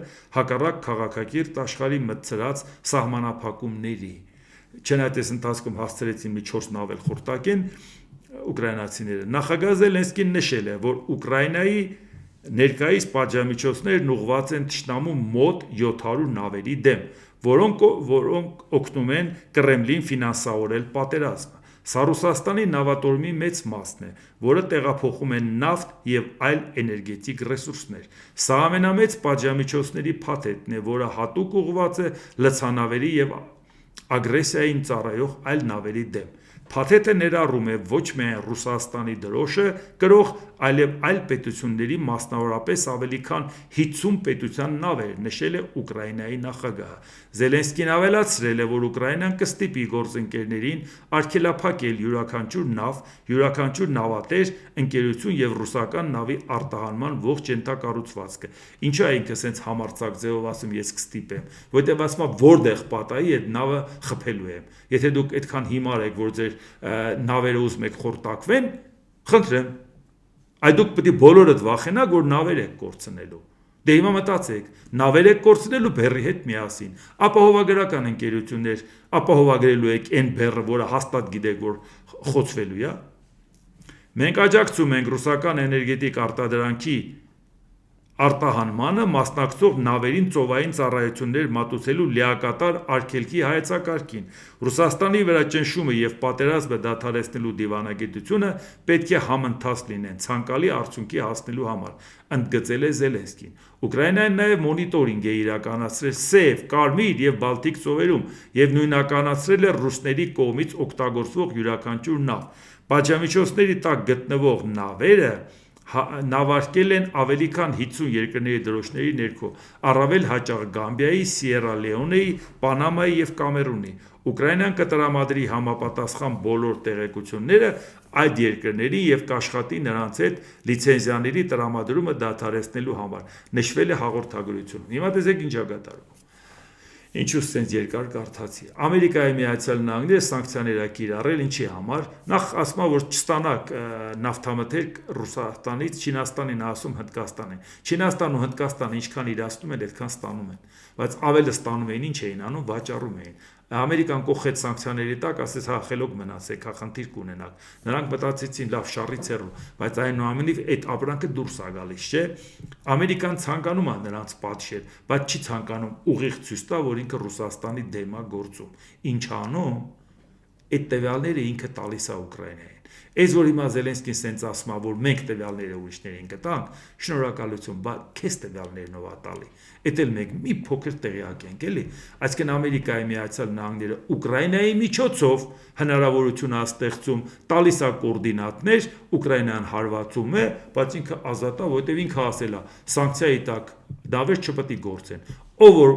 հակառակ քաղաքակիրթ աշխարհի մտցրած սահմանափակումների։ Չնայած այս ընթացքում հասցրեցին մի 4 նավ էլ խորտակեն ուկրաինացիները։ Նախագահ Զելենսկին նշել է, որ Ուկրաինայի ներկայիս պատժամիջոցներն ուղղված են թշնամու մոտ 700 նավերի դեմ, որոնք օգնում են Կրեմլին ֆինանսավորել պատերազմը։ Սա Ռուսաստանի նավատորմի մեծ մասն է, որը տեղափոխում են նավթ եւ այլ էներգետիկ ռեսուրսներ։ Սա ամենամեծ պատժամիջոցների փաթեթն է, որը հատուկ ուղղված է լցանավերի եւ ագրեսիային ծառայող այլ նավերի դեմ։ Փաթեթը ներառում է ոչ միայն Ռուսաստանի դրոշը կրող, այլև այլ պետությունների, մասնավորապես ավելի քան 50 պետության նավեր, նշել է Ուկրաինայի նախագահը։ Զելենսկին ավելացրել է, որ Ուկրաինան կստիպի գործընկերներին արգելափակել յուրաքանչյուր նավ, յուրաքանչյուր նավատեր, ընկերություն եւ ռուսական նավի արտահանման ողջ ենթակառուցվածքը։ Ինչու է ինքը սենց համարձակ ձևով ասում ես կստիպեմ, որտեղ ասում է որտեղ պատահի այդ նավը խփելու եմ։ Եթե դուք այդքան հիմար եք, որ ձեր նավերը ուզում եք խորտակվեն, խնդրեմ, այդ դուք պետք է բոլորդ վախենաք, որ նավեր եք կորցնելու։ Դե հիմա մտածեք, նավեր եք կորցնելու բեռի հետ միասին, ապահովագրական ընկերություններ, ապահովագրելու եք այն բեռը, որը հաստատ գիտեք, որ խոցվելու է։ Մենք աջակցում ենք ռուսական էներգետիկ արտադրանքի արտահանմանը մասնակցող նավերին ծովային ծառայություններ մատուցելու լիակատար արգելքի հայեցակարգին։ Ռուսաստանի վրա ճնշումը եւ պատերազմը դադարեցնելու դիվանագիտությունը պետք է համընթաց լինեն ցանկալի արդյունքի հասնելու համար, ընդգծել է Զելենսկին։ Ուկրաինան նաեւ մոնիտորինգ է իրականացրել Սև, Կարմիր եւ Բալտիկ ծովերում եւ նույնականացրել է ռուսների կողմից օգտագործվող յուրաքանչյուր նավ։ Պատժամիջոցների տակ գտնվող նավերը նավարկել են ավելի քան 50 երկրների դրոշների ներքո, առավել հաճախ Գամբիայի, Սիերա Լեոնեի, Պանամայի եւ Կամերունի։ Ուկրաինան կտրամադրի համապատասխան բոլոր տեղեկությունները այդ երկրների եւ կաշխատի նրանց հետ լիցենզիաների տրամադրումը դադարեցնելու համար, նշվել է հաղորդագրությունում։ Հիմա տեսեք ինչ է կատարվում։ Ինչու սենց երկար կարդացի։ Ամերիկայի Միացյալ Նահանգները սանկցիաներ է կիրառել ինչի համար։ Նախ ասում է, որ չստանաք նավթամթերք Ռուսաստանից, Չինաստանին ասում Հնդկաստանին։ Չինաստանն ու Հնդկաստանը ինչքան իրացնում են, այդքան ստանում են։ Բայց ավելը ստանում էին, ինչ էին անում, վաճառում էին։ Ամերիկան կողքեց սանկցիաների տակ, ասեց հա խելոք մնացեք, հա խնդիր կունենաք։ Նրանք մտածեցին լավ շարից հեռու, բայց այնուամենայնիվ այդ ապրանքը դուրս է գալիս, չէ։ Ամերիկան ցանկանում է նրանց պատժել, բայց չի ցանկանում ուղիղ ցույց տա, որ ինքը Ռուսաստանի դեմ է գործում։ Ինչ անում։ Այդ տվյալները ինքը տալիս է Ուկրաինային։ Այս որ հիմա Զելենսկին սենց ասում է, որ մենք տվյալները ուրիշներին կտանք, շնորհակալություն, բայց քեզ տվյալներն ով է տալի։ Էդ էլ մենք մի փոքր տեղյակ ենք, էլի։ Այսինքն Ամերիկայի Միացյալ Նահանգները Ուկրաինայի միջոցով հնարավորություն է ստեղծում, տալիս է կոորդինատներ, Ուկրաինան հարվածում է, բայց ինքը ազատ է, որովհետև ինքը ասել է, սանկցիայի տակ դավեր չպետք է գործեն։ Ով որ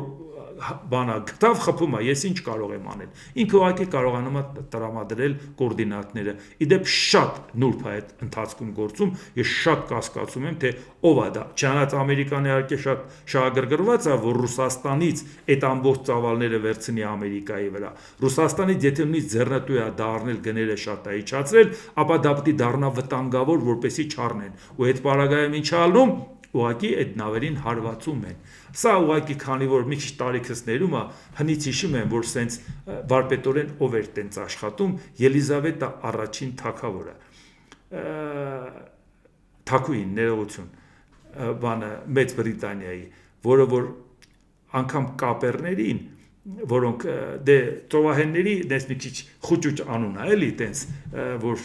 բանա գտավ խփում է, ես ինչ կարող եմ անել։ Ինքը ուղղակի կարողանում է տրամադրել կոորդինատները։ Իդեպ շատ նուրբ է այդ ընթացքում գործում, ես շատ կասկածում եմ, թե ով է դա։ Չնայած Ամերիկան իհարկե շատ շահագրգռված է, որ Ռուսաստանից այդ ամբողջ ծավալները վերցնի Ամերիկայի վրա։ Ռուսաստանից եթե նույնիսկ ձեռնտու է դառնել գները շատ է իջացրել, ապա դա պետք է դառնա վտանգավոր, որպեսի չառնեն։ Ու այդ պարագայում ինչ ալնում ուղղակի այդ նավերին հարվածում են։ Սա ուղղակի քանի որ մի քիչ տարիքս ներում է, հնից հիշում եմ, որ սենց վարպետորեն ով էր տենց աշխատում, Ելիզավետա առաջին թագավորը, թագուհին, ներողություն, բանը Մեծ Բրիտանիայի, որը որ անգամ կապերներին, որոնք դե ծովահենների դες մի քիչ խուճուճ անուն է, էլի տենց, որ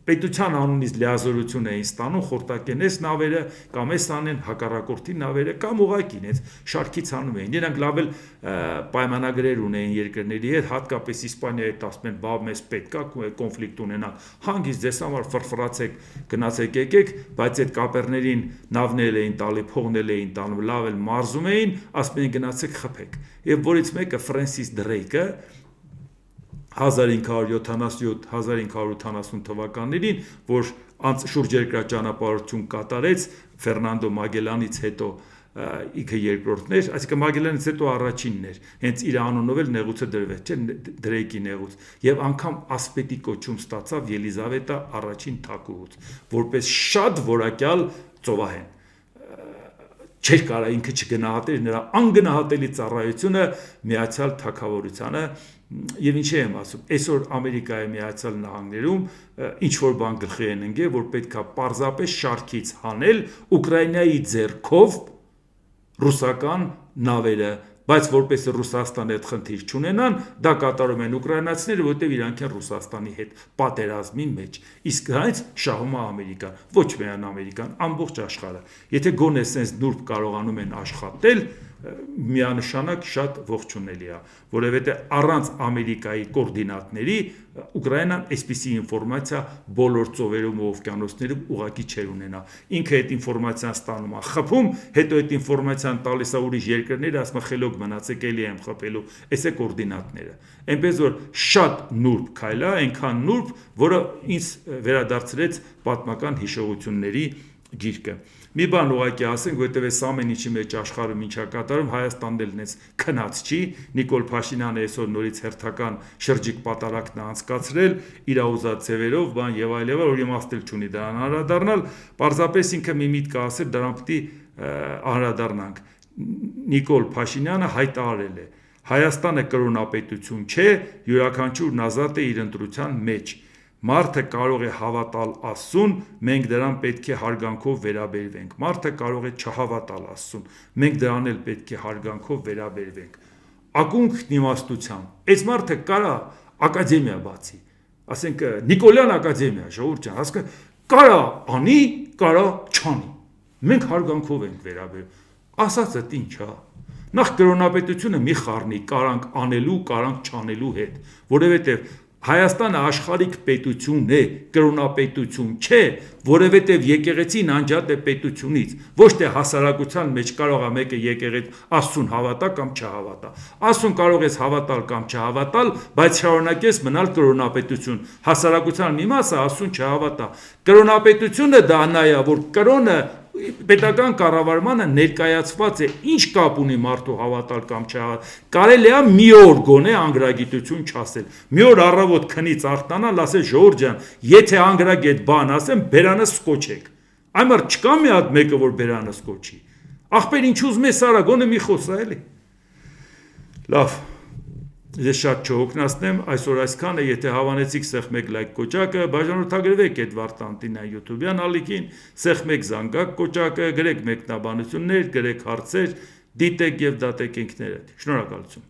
պետության անունից լիազորություն էին ստանում խորտակենես նավերը կամ էս անեն հակառակորդի նավերը կամ ուղղակի ինձ շարքից անում էին։ Նրանք լավ էլ պայմանագրեր ունեին երկրների հետ, հատկապես Իսպանիայի հետ ասում են, բա մեզ պետք է կոնֆլիկտ ունենանք, հանգիստ ձեզ համար ֆրֆրացեք, գնացեք եկեք, բայց այդ կապերներին նավներ էին տալի, փողնել էին տանում, լավ էլ մարզում էին, ասում էին գնացեք խփեք։ Եվ որից մեկը Ֆրենսիս Դրեյկը 1577-1580 թվականներին, որ շուրջերկրաճանապարհություն կատարեց Ֆերնանդո Մագելանից հետո ինքը երկրորդն էր, այսինքն Մագելանից հետո առաջինն էր, հենց իր անունով էլ նեղուցը դրվեց, չէ, Դրեյկի նեղուց, եւ անգամ ասպետի կոչում ստացավ Ելիզավետա առաջին թագուհուց, որպես շատ որակյալ ծովահեն։ Չէր կարա ինքը չգնահատեր նրա անգնահատելի ծառայությունը Միացյալ Թագավորությանը եւ ինչի եմ ասում, այսօր Ամերիկայի Միացյալ Նահանգներում ինչ որ բան գլխի են ընկել, որ պետքա պարզապես շարքից հանել Ուկրաինայի ձեռքով ռուսական նավերը, բայց որպես Ռուսաստանի հետ խնդիր չունենան, դա կատարում են ուկրաինացիները, որտեղ իրանք են Ռուսաստանի հետ պատերազմի մեջ։ Իսկ հենց շահում է Ամերիկան, ոչ միայն Ամերիկան, ամբողջ աշխարհը։ Եթե գոնե sense նուրբ կարողանում են աշխատել, միանշանակ շատ ողջունելի է, որովհետև առանց Ամերիկայի կոորդինատների Ուկրաինան այսպիսի ինֆորմացիա բոլոր ծովերում ու օվկիանոսներում ուղղակի չէր ունենա։ Ինքը այդ ինֆորմացիան ստանում է, խփում, հետո այդ ինֆորմացիան տալիս է ուրիշ երկրներ, ասում է խելոք մնացեք, էլի եմ խփելու, այս է կոորդինատները։ Այնպես որ շատ նուրբ քայլ է, այնքան նուրբ, որը ինձ վերադարձրեց պատմական հիշողությունների գիրկը։ Մի բան ուղղակի ասենք, որտեղ այս ամեն ինչի մեջ աշխարհում ինչա կատարում, Հայաստանն էլ նենց քնած չի, Նիկոլ Փաշինյանը այսօր նորից հերթական շրջիկ պատարակն է անցկացրել իր ուզած ձևերով, բան եւ այլ, որ իմաստ չունի դրան անդրադառնալ, պարզապես ինքը մի միտք ասել, դրան պիտի անդրադառնանք։ Նիկոլ Փաշինյանը հայտարարել է. Հայաստանը կրոնապետություն չէ, յուրաքանչյուրն ազատ է իր ընտրության մեջ։ Մարդը կարող է հավատալ Աստծուն, մենք դրան պետք է հարգանքով վերաբերվենք։ Մարդը կարող է չհավատալ Աստծուն, մենք դրան էլ պետք է հարգանքով վերաբերվենք։ Ակունք իմաստությամբ։ Այս մարդը կարա ակադեմիա բացի, ասենք Նիկոլյան ակադեմիա, ժողովուրդ ջան, հասկա, կարա անի, կարա չանի։ Մենք հարգանքով ենք վերաբերվում։ Ասածը ինչ է։ Նախ կրոնապետությունը մի խառնի կարանք անելու, կարանք չանելու հետ, որովհետև Հայաստանը աշխարհիկ պետություն է, կրոնապետություն չէ, որովհետև եկեղեցին անջատ է պետությունից, ոչ թե հասարակության մեջ կարող է մեկը եկեղեցի Աստծուն հավատա կամ չհավատա։ Աստծուն կարող ես հավատալ կամ չհավատալ, բայց շարունակես մնալ կրոնապետություն։ Հասարակության մի մասը Աստծուն չհավատա։ Կրոնապետությունը դա նա է, որ կրոնը պետական կառավարմանը ներկայացված է, ինչ կապ ունի մարդու հավատալ կամ չհավատալ։ Կարելի է մի օր գոնե անգրագիտություն չասել։ Մի օր առավոտ քնից արտանալ, ասել ժողովուրդ ջան, եթե անգրագետ բան ասեմ, բերանս սկոչեք։ Այմար չկա մի հատ մեկը, որ բերանս սկոչի։ Ախպեր ինչ ուզում ես արա, գոնե մի խոսա էլի։ Լավ։ Ես շատ չհոգնացնեմ, այսօր այսքանը, եթե հավանեցիք սեղմ մեկ լայք կոճակը, բաժանորդագրվեք Էդվարդ Տանտինայի YouTube-յան ալիքին, սեղմ մեկ զանգակ կոճակը, գրեք մեկնաբանություններ, գրեք հարցեր, դիտեք եւ դատեք ինքներդ։ Շնորհակալություն։